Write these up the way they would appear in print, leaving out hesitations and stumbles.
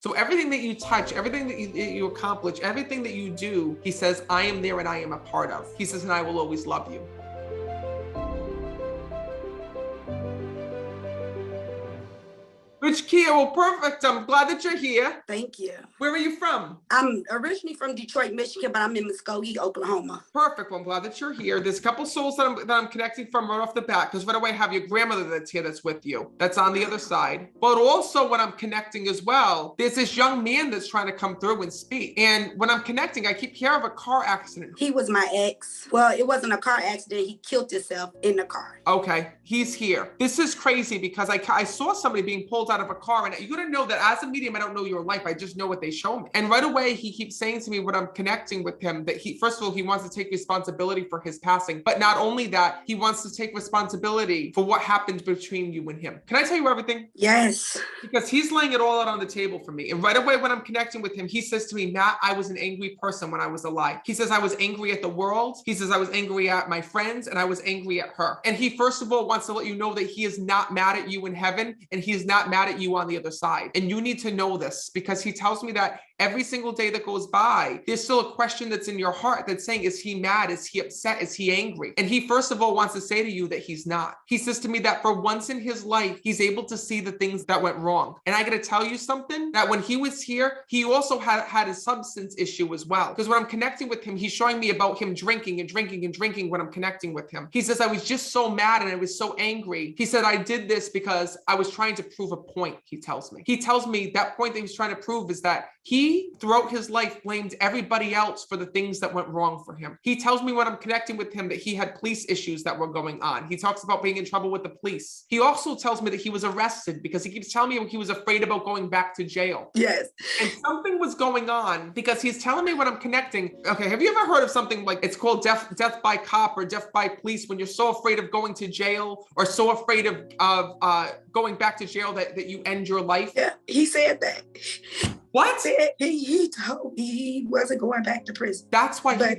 So everything that you touch, everything that you accomplish, everything that you do, he says, I am there and I am a part of. He says, and I will always love you. Which Kia, well, perfect. I'm glad that you're here. Thank you. Where are you from? I'm originally from Detroit, Michigan, but I'm in Muskogee, Oklahoma. Perfect. Well, I'm glad that you're here. There's a couple souls that I'm connecting from right off the bat, because right away I have your grandmother that's here that's with you. That's on the other side. But also when I'm connecting as well, there's this young man that's trying to come through and speak. And when I'm connecting, I keep hearing of a car accident. He was my ex. Well, it wasn't a car accident. He killed himself in the car. Okay, he's here. This is crazy because I saw somebody being pulled out of a car, and you gotta know that as a medium, I don't know your life. I just know what they show me. And right away, he keeps saying to me when I'm connecting with him that first of all, he wants to take responsibility for his passing. But not only that, he wants to take responsibility for what happened between you and him. Can I tell you everything? Yes. Because he's laying it all out on the table for me. And right away, when I'm connecting with him, he says to me, Matt, I was an angry person when I was alive. He says, I was angry at the world. He says, I was angry at my friends and I was angry at her. And he, first of all, wants to let you know that he is not mad at you in heaven and he is not mad at you on the other side. And you need to know this because he tells me that every single day that goes by, there's still a question that's in your heart that's saying, is he mad? Is he upset? Is he angry? And he, first of all, wants to say to you that he's not. He says to me that for once in his life, he's able to see the things that went wrong. And I got to tell you something, that when he was here, he also had a substance issue as well. Because when I'm connecting with him, he's showing me about him drinking and drinking and drinking when I'm connecting with him. He says, I was just so mad and I was so angry. He said, I did this because I was trying to prove a point, he tells me. He tells me that point that he was trying to prove is that he, throughout his life, blamed everybody else for the things that went wrong for him. He tells me when I'm connecting with him that he had police issues that were going on. He talks about being in trouble with the police. He also tells me that he was arrested because he keeps telling me he was afraid about going back to jail. Yes. And something was going on because he's telling me when I'm connecting. Okay, have you ever heard of something like it's called death by cop or death by police, when you're so afraid of going to jail or so afraid of going back to jail that you end your life? Yeah, he said that. What? He told me he wasn't going back to prison. That's why yeah.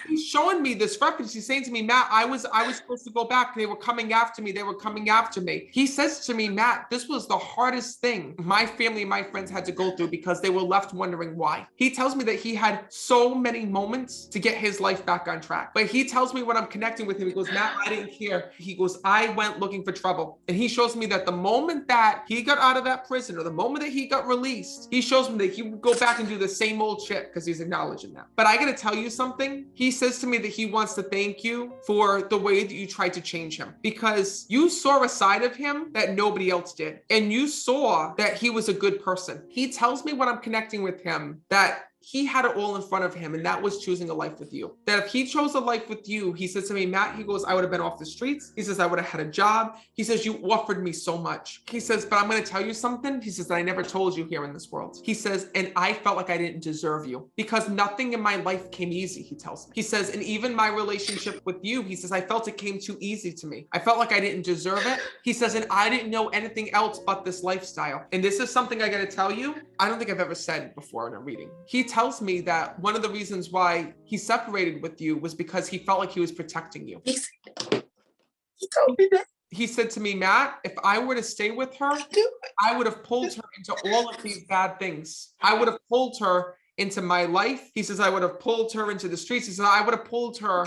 He's showing me this reference. He's saying to me, Matt, I was supposed to go back. They were coming after me. They were coming after me. He says to me, Matt, this was the hardest thing my family and my friends had to go through because they were left wondering why. He tells me that he had so many moments to get his life back on track. But he tells me when I'm connecting with him, he goes, Matt, I didn't care. He goes, I went looking for trouble. And he shows me that the moment that he got out of that prison or the moment that he got released, he shows me that he would go back and do the same old shit because he's acknowledging that. But I got to tell you something. He says to me that he wants to thank you for the way that you tried to change him, because you saw a side of him that nobody else did. And you saw that he was a good person. He tells me when I'm connecting with him that he had it all in front of him, and that was choosing a life with you. That if he chose a life with you, he said to me, Matt, he goes, I would have been off the streets. He says, I would have had a job. He says, you offered me so much. He says, but I'm going to tell you something. He says, that I never told you here in this world. He says, and I felt like I didn't deserve you because nothing in my life came easy, he tells me. He says, and even my relationship with you, he says, I felt it came too easy to me. I felt like I didn't deserve it. He says, and I didn't know anything else but this lifestyle. And this is something I got to tell you, I don't think I've ever said before in a reading. He tells me that one of the reasons why he separated with you was because he felt like he was protecting you. He told me that. He said to me, Matt, if I were to stay with her, I would have pulled her into all of these bad things. I would have pulled her into my life. He says, I would have pulled her into the streets. He said, I would have pulled her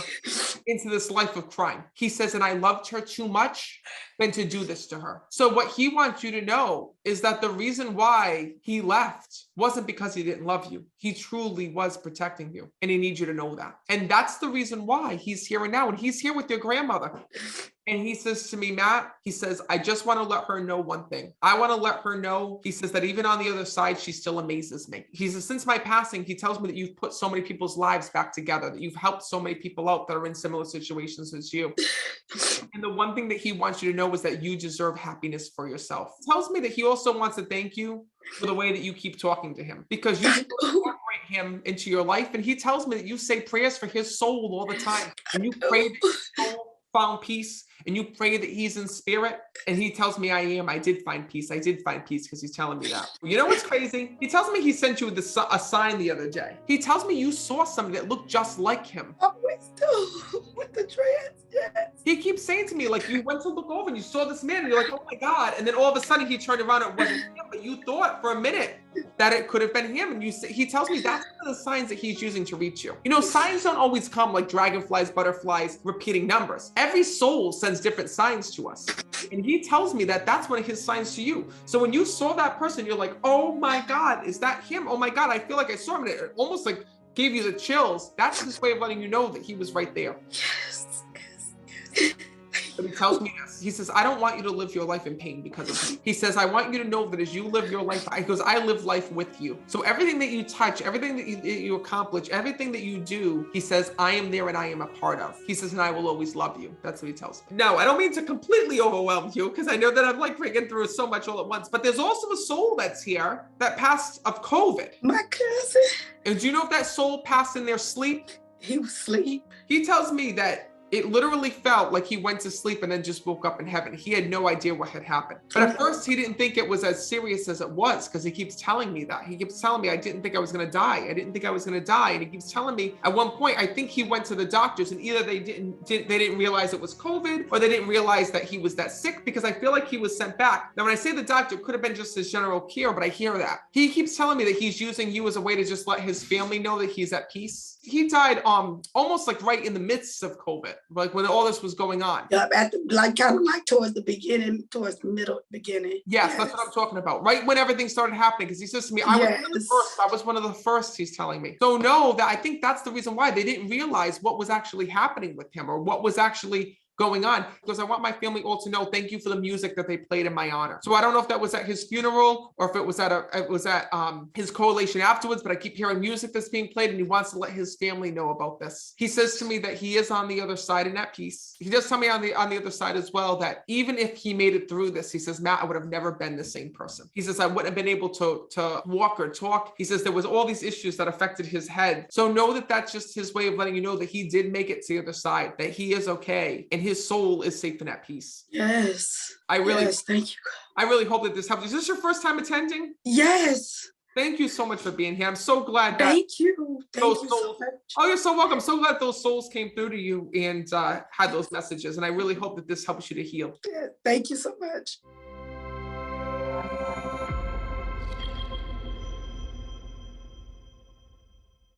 into this life of crime. He says, and I loved her too much than to do this to her. So what he wants you to know is that the reason why he left wasn't because he didn't love you. He truly was protecting you. And he needs you to know that. And that's the reason why he's here and now. And he's here with your grandmother. And he says to me, Matt, he says, I just want to let her know one thing. I want to let her know, he says, that even on the other side, she still amazes me. He says, since my passing, he tells me that you've put so many people's lives back together, that you've helped so many people out that are in similar situations as you. And the one thing that he wants you to know is that you deserve happiness for yourself. He tells me that he also wants to thank you for the way that you keep talking to him, because you incorporate him into your life. And he tells me that you say prayers for his soul all the time. And you pray that his soul found peace and you pray that he's in spirit? And he tells me I am. I did find peace. I did find peace because he's telling me that. You know what's crazy? He tells me he sent you a sign the other day. He tells me you saw somebody that looked just like him. Always do with the dreads, yes. He keeps saying to me, like, you went to look over and you saw this man and you're like, oh my God. And then all of a sudden he turned around and it wasn't him, but you thought for a minute that it could have been him. And he tells me that's one of the signs that he's using to reach you. You know, signs don't always come like dragonflies, butterflies, repeating numbers. Every soul sends different signs to us. And he tells me that that's one of his signs to you. So when you saw that person, you're like, oh my God, is that him? Oh my God, I feel like I saw him. And it almost like gave you the chills. That's his way of letting you know that he was right there. Yes, yes, yes. But he tells me this. He says, I don't want you to live your life in pain because of me. He says, I want you to know that as you live your life, he goes, I live life with you. So everything that you touch, everything that you accomplish, everything that you do, he says, I am there and I am a part of. He says, and I will always love you. That's what he tells me. No, I don't mean to completely overwhelm you because I know that I'm like bringing through so much all at once, but there's also a soul that's here that passed of COVID. My cousin. And do you know if that soul passed in their sleep? He was asleep. He tells me that it literally felt like he went to sleep and then just woke up in heaven. He had no idea what had happened. But at first he didn't think it was as serious as it was because he keeps telling me that. He keeps telling me, I didn't think I was gonna die. I didn't think I was gonna die. And he keeps telling me at one point, I think he went to the doctors and either they didn't realize it was COVID or they didn't realize that he was that sick because I feel like he was sent back. Now, when I say the doctor, it could have been just his general care, but I hear that. He keeps telling me that he's using you as a way to just let his family know that he's at peace. He died almost like right in the midst of COVID, like when all this was going on. Yeah, kind of like towards the beginning, towards the middle, beginning. Yes, that's what I'm talking about. Right when everything started happening, because he says to me, I was one of the first, he's telling me. So no, that I think that's the reason why they didn't realize what was actually happening with him or what was actually going on, because I want my family all to know, thank you for the music that they played in my honor. So I don't know if that was at his funeral or if it was at his correlation afterwards, but I keep hearing music that's being played and he wants to let his family know about this. He says to me that he is on the other side in that peace. He does tell me on the other side as well that even if he made it through this, he says, Matt, I would have never been the same person. He says, I wouldn't have been able to walk or talk. He says there was all these issues that affected his head. So know that that's just his way of letting you know that he did make it to the other side, that he is okay and his soul is safe and at peace. Yes. Yes, thank you. I really hope that this helps. Is this your first time attending? Yes. Thank you so much for being here. I'm so glad that Thank you so much. Oh, you're so welcome. I'm so glad those souls came through to you and had those messages. And I really hope that this helps you to heal. Yeah, thank you so much.